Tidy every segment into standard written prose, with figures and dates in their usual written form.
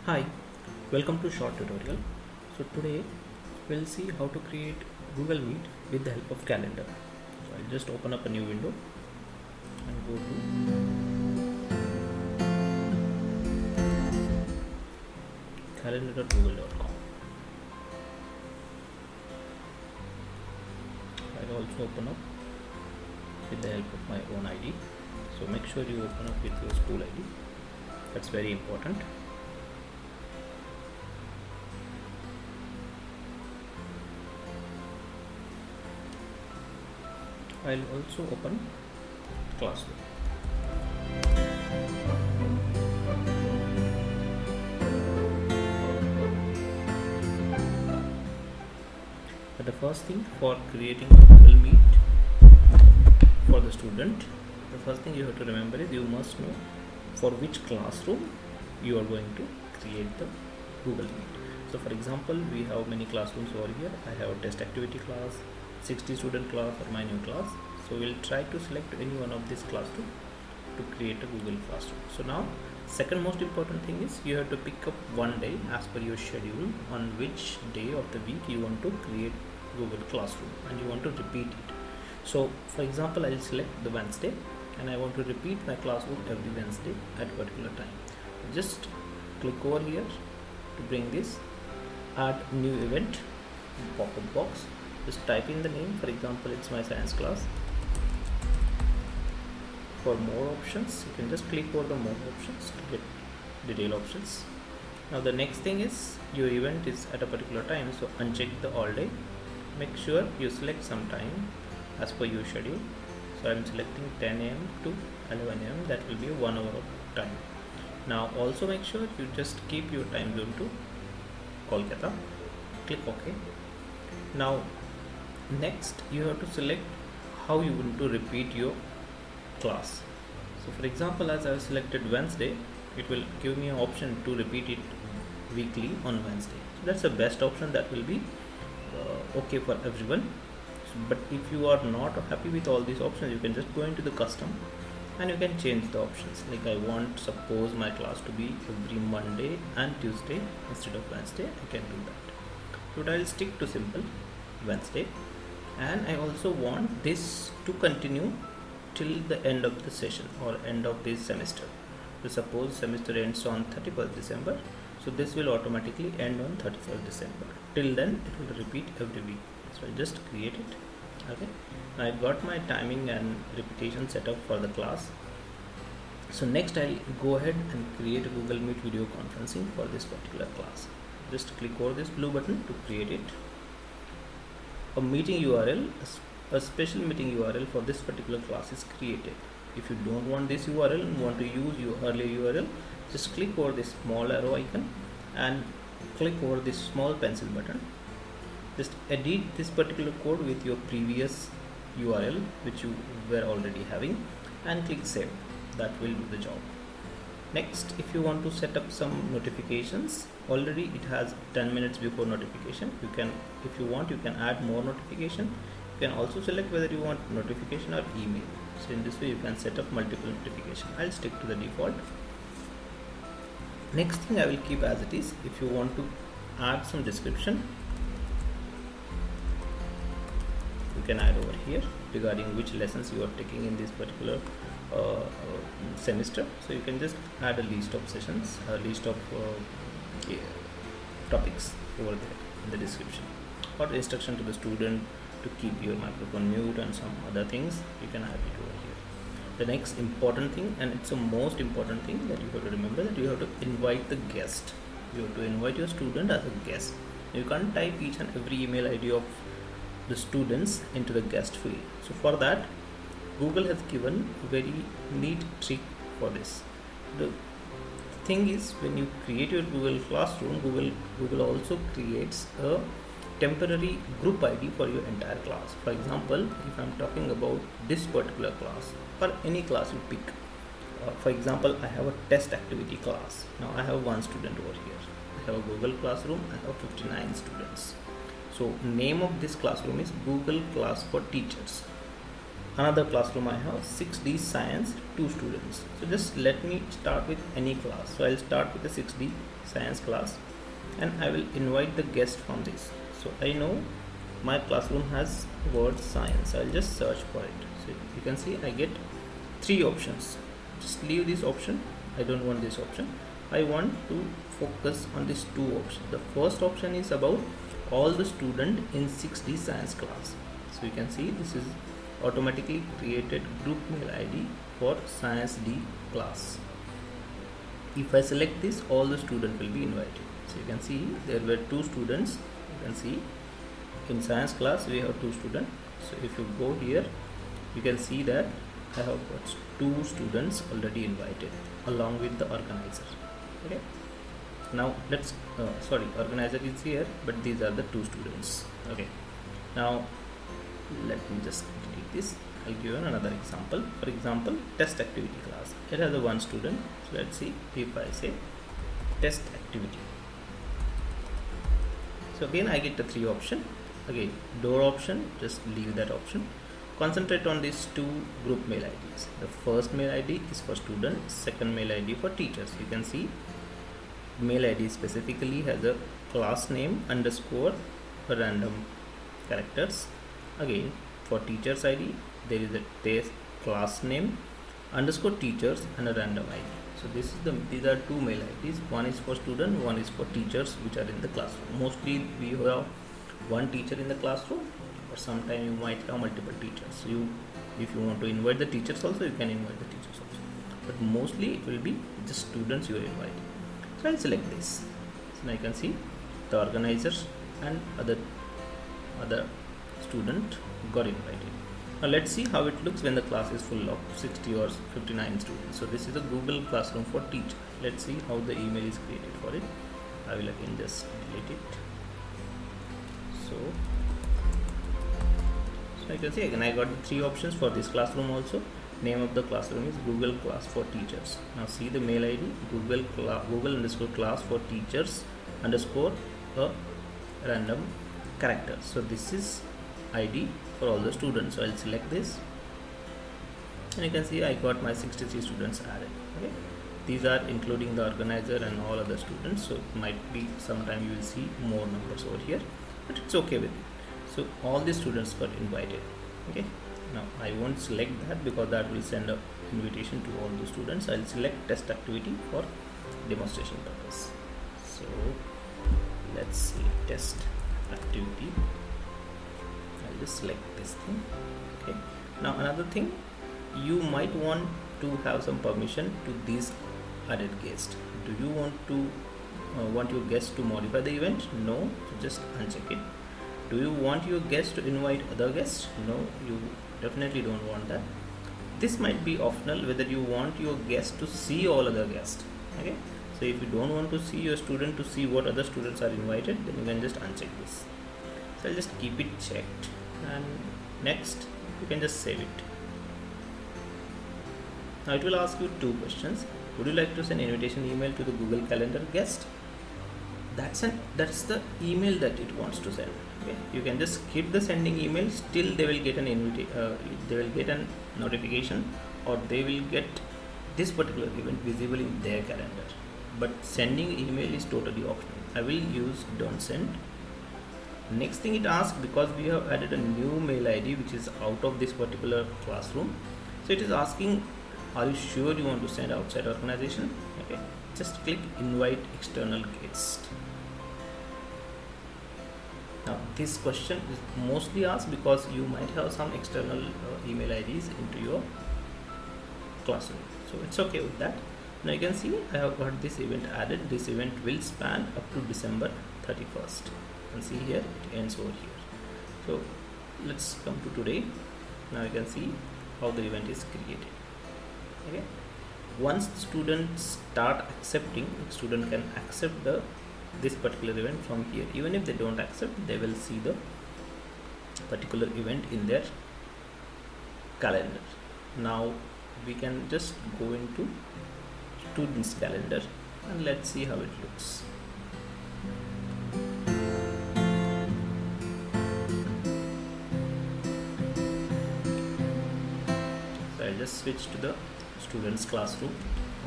Hi, welcome to short tutorial. So today we'll see how to create Google Meet with the help of calendar. So I'll just open up a new window and go to calendar.google.com. I'll also open up with the help of my own ID. So make sure you open up with your school ID. That's very important. I'll also open Classroom. But the first thing for creating a Google Meet for the student, the first thing you have to remember is you must know for which classroom you are going to create the Google Meet. So for example, we have many classrooms over here. I have a test activity class, 60 student class, or my new class. So we'll try to select any one of this classroom to create a Google Classroom. So now second most important thing is you have to pick up one day as per your schedule on which day of the week you want to create Google Classroom and you want to repeat it. So for example, I'll select the Wednesday and I want to repeat my classroom every Wednesday at a particular time. Just click over here to bring this, add new event, pop-up box. Just type in the name. For example, it's my science class. For more options, you can just click over the more options to get detail options. Now the next thing is your event is at a particular time, so uncheck the all day. Make sure you select some time as per your schedule. So I'm selecting 10 a.m. to 11 a.m. That will be 1 hour of time. Now also make sure you just keep your time zone to Kolkata. Click OK. Now next you have to select how you want to repeat your class. So for example, as I have selected Wednesday, it will give me an option to repeat it weekly on Wednesday. So that's the best option that will be okay for everyone. But if you are not happy with all these options, you can just go into the custom and you can change the options. Like I want suppose my class to be every Monday and Tuesday instead of Wednesday, I can do that. But I'll stick to simple Wednesday, and I also want this to continue till the end of the session or end of this semester. So suppose semester ends on 31st December, so this will automatically end on 31st December. Till then it will repeat every week. So I'll just create it. Okay, now I've got my timing and repetition set up for the class. So next I'll go ahead and create a Google Meet video conferencing for this particular class. Just click over this blue button to create it. A meeting URL, a special meeting URL for this particular class is created. If you don't want this URL and want to use your earlier URL, just click over this small arrow icon and click over this small pencil button. Just edit this particular code with your previous URL which you were already having and click save. That will do the job. Next, if you want to set up some notifications, already it has 10 minutes before notification. You can, if you want, you can add more notification. You can also select whether you want notification or email. So in this way you can set up multiple notification. I'll stick to the default. Next thing I will keep as it is. If you want to add some description, you can add over here regarding which lessons you are taking in this particular semester. So you can just add a list of sessions, a list of topics over there in the description, or instruction to the student to keep your microphone mute and some other things. You can add it over here. The next important thing, and it's the most important thing that you have to remember, that you have to invite the guest. You have to invite your student as a guest. You can't type each and every email ID of the students into the guest field. So for that, Google has given a very neat trick for this. The thing is, when you create your Google Classroom, Google also creates a temporary group ID for your entire class. For example, if I'm talking about this particular class or any class you pick, for example, I have a test activity class. Now I have one student over here. I have a Google Classroom. I have 59 students. So name of this classroom is Google Class for Teachers. another classroom I have 6D science, 2 students. So just let me start with any class. So I'll start with the 6D science class and I will invite the guest from this. So I know my classroom has word science. I'll just search for it. So you can see I get 3 options. Just leave this option. I don't want this option. I want to focus on these 2 options. The first option is about all the student in 6D science class. So you can see this is automatically created group mail ID for science D class. If I select this, all the students will be invited. So you can see there were 2 students. You can see in science class we have 2 students. So if you go here, you can see that I have got 2 students already invited along with the organizer. Okay, now let's organizer is here, but these are the 2 students. Okay, now let me just delete this. I'll give you another example. For example, test activity class, it has a 1 student. So let's see if I say test activity. So again I get the 3 option. Again, door option, just leave that option. Concentrate on these 2 group mail IDs. The first mail ID is for student, second mail ID for teachers. You can see mail ID specifically has a class name underscore random characters. Again, for teachers ID there is a test class name underscore teachers and a random ID. So these are 2 mail IDs. One is for student, one is for teachers which are in the classroom. Mostly we have one teacher in the classroom, or sometime you might have multiple teachers. So if you want to invite the teachers also, you can invite the teachers also, but mostly it will be just students you are inviting. So I'll select this. So now you can see the organizers and other student got invited. Now let's see how it looks when the class is full of 60 or 59 students. So this is a Google Classroom for teacher. Let's see how the email is created for it. I will again just delete it. So you can see again I got the 3 options for this classroom also. Name of the classroom is Google Class for Teachers. Now see the mail ID Google underscore class for teachers underscore a random character. So this is ID for all the students. So I'll select this and you can see I got my 63 students added. Okay, these are including the organizer and all other students. So it might be sometime you will see more numbers over here, but it's okay with it. So all the students got invited. Okay, now I won't select that because that will send an invitation to all the students. I'll select test activity for demonstration purpose. So let's see test activity. I'll just select this thing. Okay, now another thing, you might want to have some permission to these added guests. Do you want your guests to modify the event? No, so just uncheck it. Do you want your guests to invite other guests? No, you definitely don't want that. This might be optional whether you want your guests to see all other guests. Okay, so if you don't want to see your student to see what other students are invited, then you can just uncheck this. So I'll just keep it checked and next you can just save it. Now it will ask you 2 questions. Would you like to send invitation email to the Google Calendar guest? That's the email that it wants to send. Okay, you can just skip the sending email. Still they will get an they will get a notification, or they will get this particular event visible in their calendar. But sending email is totally optional. I will use don't send. Next thing it asks, because we have added a new mail ID which is out of this particular classroom, so it is asking, are you sure you want to send outside organization? Okay, just click invite external guest. Now this question is mostly asked because you might have some external email IDs into your classroom, so it's okay with that. Now you can see I have got this event added. This event will span up to December 31st, and see here it ends over here. So let's come to today. Now you can see how the event is created. Okay, once the students start accepting, the student can accept this particular event from here. Even if they don't accept, they will see the particular event in their calendar. Now we can just go into students calendar and let's see how it looks. just switch to the students classroom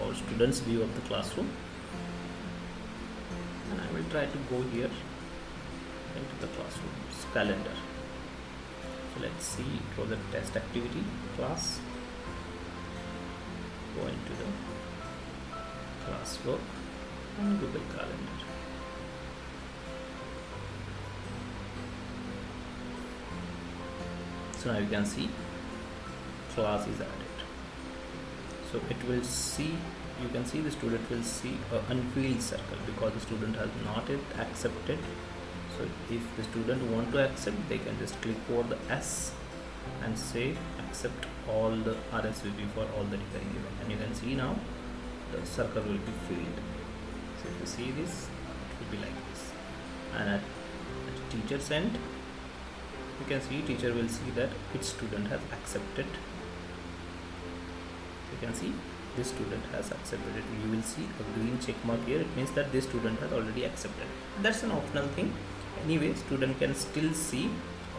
or students view of the classroom, and I will try to go here into the classroom's calendar. So let's see, it was a test activity class. Go into the classwork and Google Calendar. So now you can see class is added. So it will see, you can see the student will see a unfilled circle because the student has not yet accepted. So if the student want to accept, they can just click over the S and say accept all the RSVP for all the recurring event, and you can see now the circle will be filled. So if you see this, it will be like this. And at teacher's end, you can see teacher will see that which student has accepted. You can see this student has accepted it. You will see a green check mark here. It means that this student has already accepted. That's an optional thing. Anyway, student can still see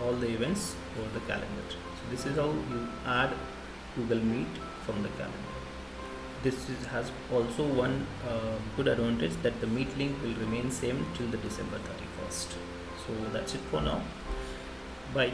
all the events over the calendar. So this is how you add Google Meet from the calendar. This has also one good advantage, that the Meet link will remain same till the December 31st. So that's it for now. Bye.